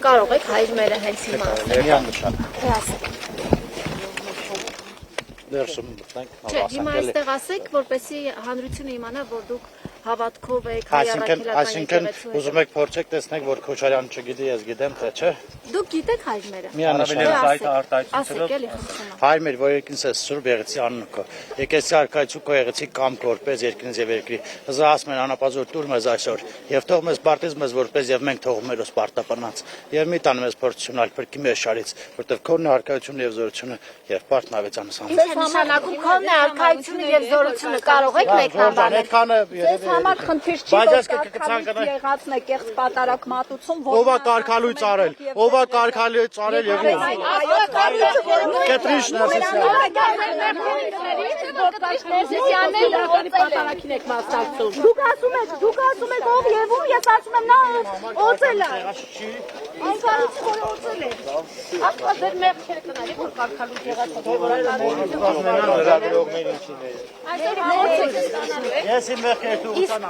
կարող եք հայրմերը հենց հիմա Չէ, հիմա այստեղ ասեք, որպեսզի հանրությունը իմանա, որ դուք հավատքով եք Այսինքն ուզում եք փորձեք տեսնեք, որ Քոչարյանը չգիտի, ես գիտեմ, թե չէ։ Դուք գիտեք հայրմերը։ Ասեք էլի խնդրում եմ։ Հայրմեր, որ երկինս է Սուրբ Եղեցի անունը։ Եկեցի արքայություն քո եղեցի կամ որպես երկինս եւ երկրի։ Հզա ասում են անապազոր տուր մեզ այսօր։ Եվ թող մեզ պարտեզ մեզ որպես եւ մենք թողում մեր սպարտապանած։ Եվ մի տան մեզ փորձությունալ փրկի մեր շարից, որտեղ քոնն է արքայությունը եւ զորությունը եւ պարտն ավետանս անում։ Ինչ նշանակում քոնն է արքայությունը եւ զորությունը կարող եք մեկնաբանել։ Համար խնդիր չի, որ կարգալույց եղածն է կեղծ պատարակ մատուցում, ով է կարգալույց արել, ով է կարգալույց արել եւ ով։ Կետրիշն պատարակին եք մասնակցում։ Դուք ասում եք ով եւ ում, ես ասում եմ նա օծել է։ Այնքանից որ օծել է։ Աստված դեր մեղք չեք տնալի, որ կարգալույց եղած Ես իմ մեղքերը դու ուսանա։